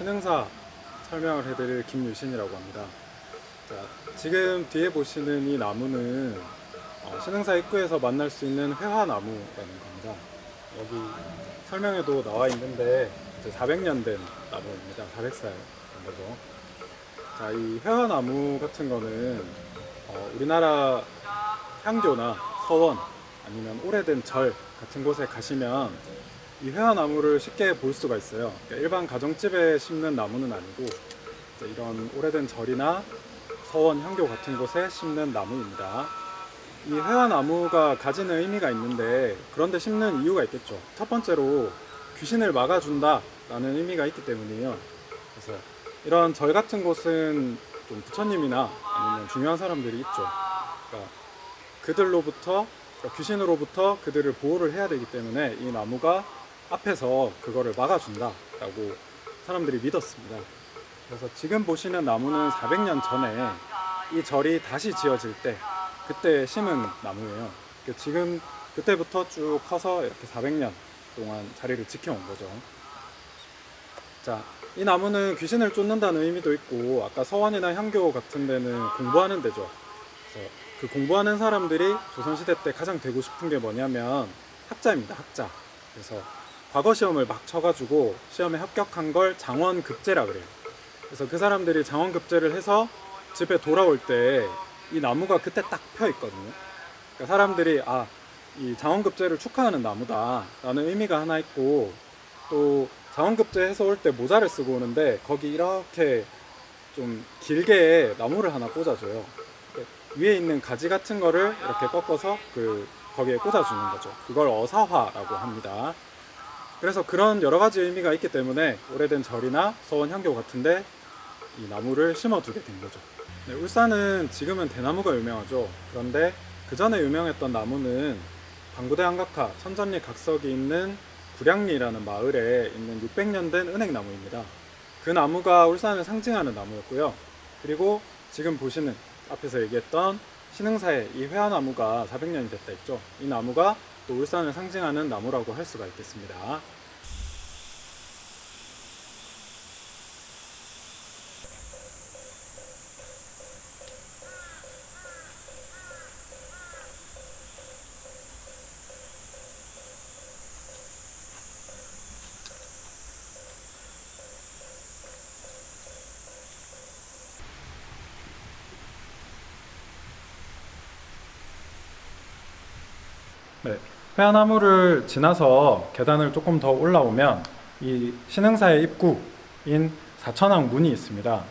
신흥사 설명을 해드릴 김유신이라고 합니다. 자, 지금 뒤에 보시는 이 나무는 신흥사 입구에서 만날 수 있는 회화나무라는 겁니다. 여기 설명에도 나와 있는데 400년 된 나무입니다. 400살 된 거죠. 자, 이 회화나무 같은 거는 우리나라 향교나 서원 아니면 오래된 절 같은 곳에 가시면 이 회화나무를 쉽게 볼 수가 있어요. 그러니까 일반 가정집에 심는 나무는 아니고 이런 오래된 절이나 서원, 향교 같은 곳에 심는 나무입니다. 이 회화나무가 가지는 의미가 있는데 그런데 심는 이유가 있겠죠. 첫 번째로 귀신을 막아준다 라는 의미가 있기 때문이에요. 그래서 이런 절 같은 곳은 좀 부처님이나 아니면 중요한 사람들이 있죠. 그러니까 그들로부터, 귀신으로부터 그들을 보호를 해야 되기 때문에 이 나무가 앞에서 그거를 막아준다 라고 사람들이 믿었습니다. 그래서 지금 보시는 나무는 400년 전에 이 절이 다시 지어질 때 그때 심은 나무예요. 지금 그때부터 쭉 커서 이렇게 400년 동안 자리를 지켜온 거죠. 자, 이 나무는 귀신을 쫓는다는 의미도 있고 아까 서원이나 향교 같은 데는 공부하는 데죠. 그래서 그 공부하는 사람들이 조선시대 때 가장 되고 싶은 게 뭐냐면 학자입니다. 학자. 그래서 과거 시험을 막 쳐가지고 시험에 합격한 걸 장원급제라 그래요. 그래서 그 사람들이 장원급제를 해서 집에 돌아올 때 이 나무가 그때 딱 펴 있거든요. 그러니까 사람들이 이 장원급제를 축하하는 나무다 라는 의미가 하나 있고, 또 장원급제 해서 올 때 모자를 쓰고 오는데 거기 이렇게 좀 길게 나무를 하나 꽂아줘요. 위에 있는 가지 같은 거를 이렇게 꺾어서 거기에 꽂아주는 거죠. 그걸 어사화라고 합니다. 그래서 그런 여러 가지 의미가 있기 때문에 오래된 절이나 서원, 향교 같은데 이 나무를 심어두게 된 거죠. 네, 울산은 지금은 대나무가 유명하죠. 그런데 그 전에 유명했던 나무는 방구대 한각화 천전리 각석이 있는 구량리라는 마을에 있는 600년 된 은행나무입니다. 그 나무가 울산을 상징하는 나무였고요. 그리고 지금 보시는 앞에서 얘기했던 신흥사의 이 회화나무가 400년이 됐다 했죠. 이 나무가 또 울산을 상징하는 나무라고 할 수가 있겠습니다. 네, 회화나무를 지나서 계단을 조금 더 올라오면 이 신흥사의 입구인 사천왕 문이 있습니다.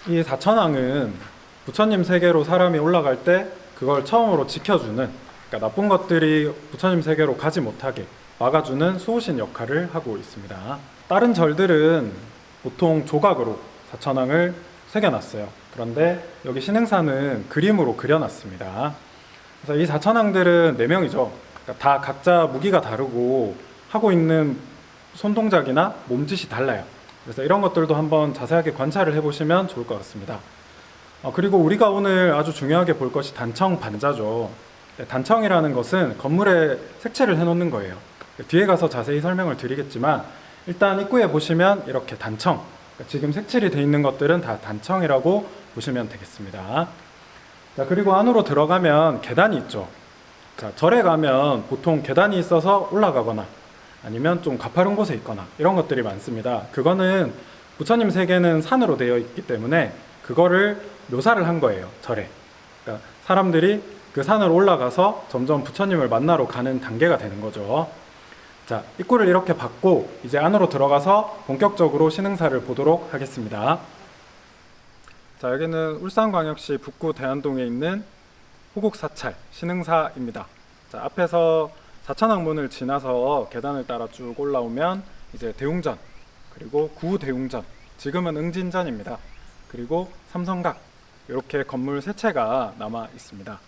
이 사천왕은 부처님 세계로 사람이 올라갈 때 그걸 처음으로 지켜주는, 그러니까 나쁜 것들이 부처님 세계로 가지 못하게 막아주는 수호신 역할을 하고 있습니다. 다른 절들은 보통 조각으로 사천왕을 새겨놨어요. 그런데 여기 신흥사는 그림으로 그려놨습니다. 그래서 이 사천왕들은 4명이죠. 그러니까 다 각자 무기가 다르고 하고 있는 손동작이나 몸짓이 달라요. 그래서 이런 것들도 한번 자세하게 관찰을 해보시면 좋을 것 같습니다. 그리고 우리가 오늘 아주 중요하게 볼 것이 단청 반자죠. 단청이라는 것은 건물에 색칠을 해놓는 거예요. 뒤에 가서 자세히 설명을 드리겠지만 일단 입구에 보시면 이렇게 단청, 지금 색칠이 되어 있는 것들은 다 단청이라고 보시면 되겠습니다. 자, 그리고 안으로 들어가면 계단이 있죠. 자, 절에 가면 보통 계단이 있어서 올라가거나 아니면 좀 가파른 곳에 있거나 이런 것들이 많습니다. 그거는 부처님 세계는 산으로 되어 있기 때문에 그거를 묘사를 한 거예요, 절에. 그러니까 사람들이 그 산을 올라가서 점점 부처님을 만나러 가는 단계가 되는 거죠. 자, 입구를 이렇게 받고 이제 안으로 들어가서 본격적으로 신흥사를 보도록 하겠습니다. 자, 여기는 울산광역시 북구 대안동에 있는 호국사찰 신흥사입니다. 자, 앞에서 사천왕문을 지나서 계단을 따라 쭉 올라오면 이제 대웅전, 그리고 구대웅전, 지금은 응진전입니다. 그리고 삼성각, 이렇게 건물 세 채가 남아 있습니다.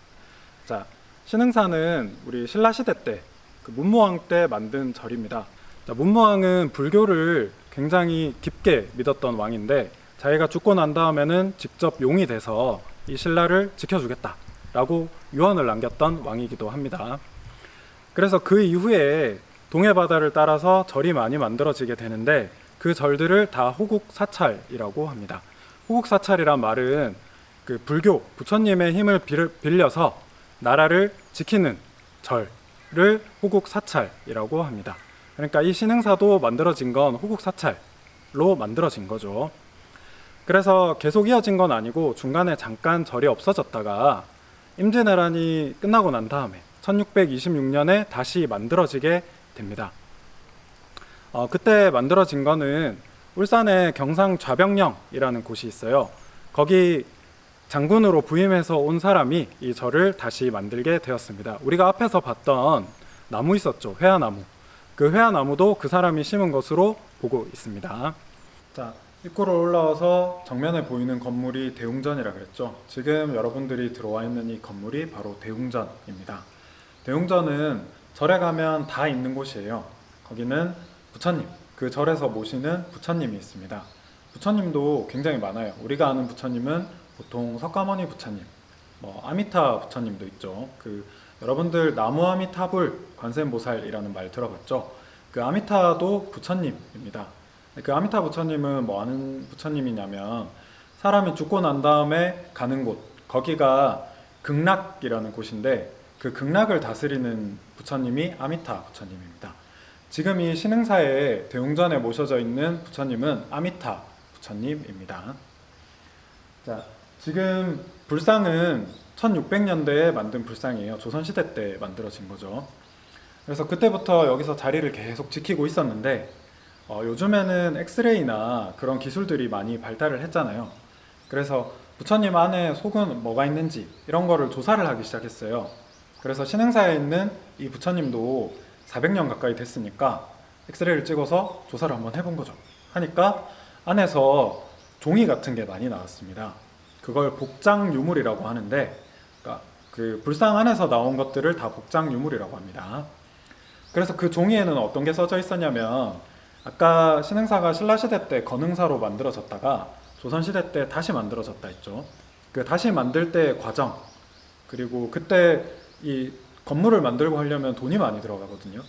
자, 신흥사는 우리 신라시대 때 문무왕 때 만든 절입니다. 자, 문무왕은 불교를 굉장히 깊게 믿었던 왕인데 자기가 죽고 난 다음에는 직접 용이 돼서 이 신라를 지켜주겠다 라고 유언을 남겼던 왕이기도 합니다. 그래서 그 이후에 동해바다를 따라서 절이 많이 만들어지게 되는데 그 절들을 다 호국사찰이라고 합니다. 호국사찰이란 말은 그 불교 부처님의 힘을 빌려서 나라를 지키는 절을 호국사찰이라고 합니다. 그러니까 이 신흥사도 만들어진 건 호국사찰로 만들어진 거죠. 그래서 계속 이어진 건 아니고 중간에 잠깐 절이 없어졌다가 임진왜란이 끝나고 난 다음에 1626년에 다시 만들어지게 됩니다. 그때 만들어진 거는 울산에 경상 좌병령이라는 곳이 있어요. 거기 장군으로 부임해서 온 사람이 이 절을 다시 만들게 되었습니다. 우리가 앞에서 봤던 나무 있었죠. 회화나무. 그 회화나무도 그 사람이 심은 것으로 보고 있습니다. 자, 입구로 올라와서 정면에 보이는 건물이 대웅전이라 그랬죠. 지금 여러분들이 들어와 있는 이 건물이 바로 대웅전입니다. 대웅전은 절에 가면 다 있는 곳이에요. 거기는 부처님, 그 절에서 모시는 부처님이 있습니다. 부처님도 굉장히 많아요. 우리가 아는 부처님은 보통 석가모니 부처님, 아미타 부처님도 있죠. 여러분들 나무 아미타불 관세음보살이라는 말 들어봤죠? 그 아미타도 부처님입니다. 그 아미타 부처님은 뭐 하는 부처님이냐면 사람이 죽고 난 다음에 가는 곳, 거기가 극락이라는 곳인데 그 극락을 다스리는 부처님이 아미타 부처님입니다. 지금 이 신흥사에 대웅전에 모셔져 있는 부처님은 아미타 부처님입니다. 자, 지금 불상은 1600년대에 만든 불상이에요. 조선시대 때 만들어진 거죠. 그래서 그때부터 여기서 자리를 계속 지키고 있었는데 요즘에는 엑스레이나 그런 기술들이 많이 발달을 했잖아요. 그래서 부처님 안에 속은 뭐가 있는지 이런 거를 조사를 하기 시작했어요. 그래서 신흥사에 있는 이 부처님도 400년 가까이 됐으니까 엑스레이를 찍어서 조사를 한번 해본 거죠. 하니까 안에서 종이 같은 게 많이 나왔습니다. 그걸 복장유물이라고 하는데, 그러니까 그 불상 안에서 나온 것들을 다 복장유물이라고 합니다. 그래서 그 종이에는 어떤 게 써져 있었냐면, 아까 신흥사가 신라시대 때 건흥사로 만들어졌다가 조선시대 때 다시 만들어졌다 했죠. 그 다시 만들 때의 과정, 그리고 그때 이 건물을 만들고 하려면 돈이 많이 들어가거든요.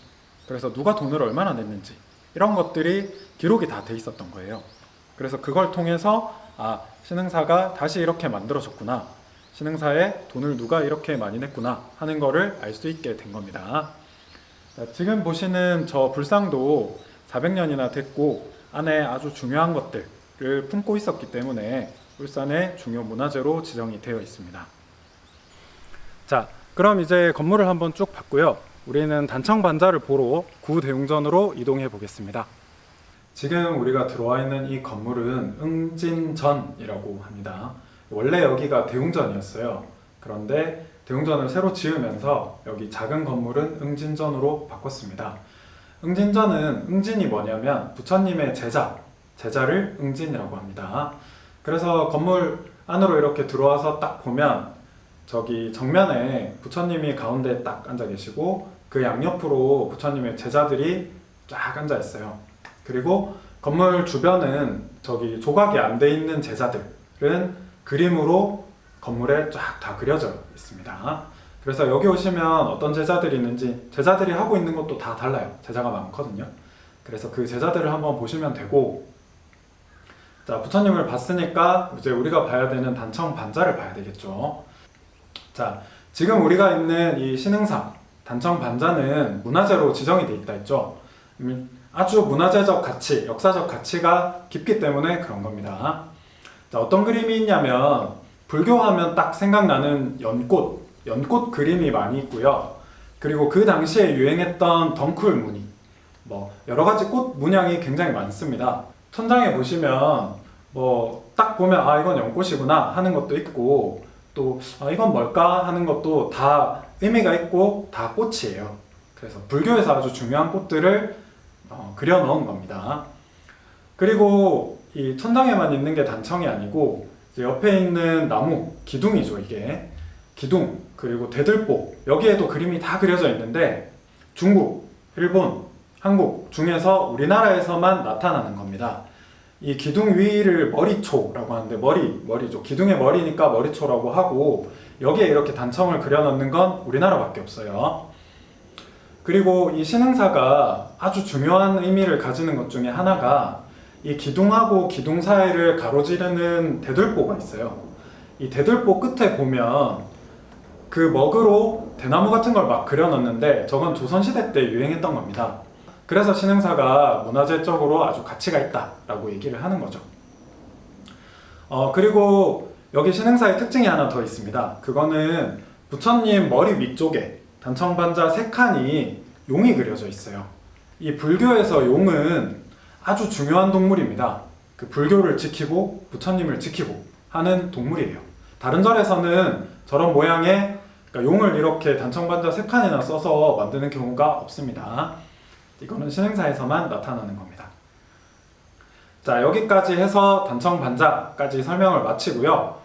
그래서 누가 돈을 얼마나 냈는지 이런 것들이 기록이 다 돼 있었던 거예요. 그래서 그걸 통해서 신흥사가 다시 이렇게 만들어졌구나, 신흥사에 돈을 누가 이렇게 많이 냈구나 하는 거를 알 수 있게 된 겁니다. 지금 보시는 저 불상도 400년이나 됐고 안에 아주 중요한 것들을 품고 있었기 때문에 울산의 중요 문화재로 지정이 되어 있습니다. 자, 그럼 이제 건물을 한번 쭉 봤고요. 우리는 단청반자를 보러 구대웅전으로 이동해 보겠습니다. 지금 우리가 들어와 있는 이 건물은 응진전이라고 합니다. 원래 여기가 대웅전이었어요. 그런데 대웅전을 새로 지으면서 여기 작은 건물은 응진전으로 바꿨습니다. 응진전은 응진이 뭐냐면 부처님의 제자를 응진이라고 합니다. 그래서 건물 안으로 이렇게 들어와서 딱 보면 저기 정면에 부처님이 가운데 딱 앉아 계시고 그 양옆으로 부처님의 제자들이 쫙 앉아 있어요. 그리고 건물 주변은 저기 조각이 안 돼 있는 제자들은 그림으로 건물에 쫙 다 그려져 있습니다. 그래서 여기 오시면 어떤 제자들이 있는지, 제자들이 하고 있는 것도 다 달라요. 제자가 많거든요. 그래서 그 제자들을 한번 보시면 되고, 자, 부처님을 봤으니까 이제 우리가 봐야 되는 단청반자를 봐야 되겠죠. 자, 지금 우리가 있는 이 신흥사 단청반자는 문화재로 지정이 돼 있다 했죠. 아주 문화재적 가치, 역사적 가치가 깊기 때문에 그런 겁니다. 자, 어떤 그림이 있냐면 불교하면 딱 생각나는 연꽃 그림이 많이 있고요. 그리고 그 당시에 유행했던 덩쿨 무늬, 여러 가지 꽃 문양이 굉장히 많습니다. 천장에 보시면 딱 보면 이건 연꽃이구나 하는 것도 있고, 또 이건 뭘까 하는 것도 다 의미가 있고 다 꽃이에요. 그래서 불교에서 아주 중요한 꽃들을 그려 넣은 겁니다. 그리고 이 천장에만 있는 게 단청이 아니고 옆에 있는 나무, 기둥이죠. 이게 기둥, 그리고 대들보, 여기에도 그림이 다 그려져 있는데 중국, 일본, 한국 중에서 우리나라에서만 나타나는 겁니다. 이 기둥 위를 머리초라고 하는데 머리죠. 기둥의 머리니까 머리초라고 하고, 여기에 이렇게 단청을 그려 넣는 건 우리나라밖에 없어요. 그리고 이 신흥사가 아주 중요한 의미를 가지는 것 중에 하나가 이 기둥하고 기둥 사이를 가로지르는 대들보가 있어요. 이 대들보 끝에 보면 그 먹으로 대나무 같은 걸 막 그려놨는데 저건 조선시대 때 유행했던 겁니다. 그래서 신흥사가 문화재적으로 아주 가치가 있다라고 얘기를 하는 거죠. 그리고 여기 신흥사의 특징이 하나 더 있습니다. 그거는 부처님 머리 위쪽에 단청반자 3칸이 용이 그려져 있어요. 이 불교에서 용은 아주 중요한 동물입니다. 그 불교를 지키고 부처님을 지키고 하는 동물이에요. 다른 절에서는 저런 모양의 그러니까 용을 이렇게 단청반자 3칸이나 써서 만드는 경우가 없습니다. 이거는 신흥사에서만 나타나는 겁니다. 자, 여기까지 해서 단청반자까지 설명을 마치고요.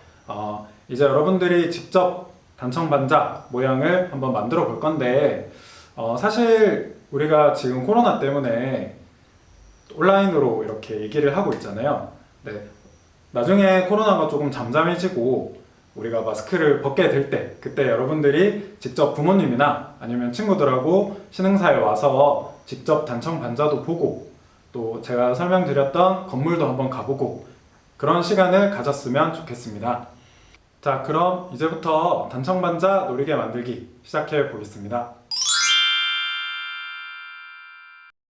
이제 여러분들이 직접 단청반자 모양을 한번 만들어 볼 건데 사실 우리가 지금 코로나 때문에 온라인으로 이렇게 얘기를 하고 있잖아요. 네, 나중에 코로나가 조금 잠잠해지고 우리가 마스크를 벗게 될 때 그때 여러분들이 직접 부모님이나 아니면 친구들하고 신흥사에 와서 직접 단청반자도 보고 또 제가 설명드렸던 건물도 한번 가보고 그런 시간을 가졌으면 좋겠습니다. 자, 그럼 이제부터 단청반자 놀이개 만들기 시작해 보겠습니다.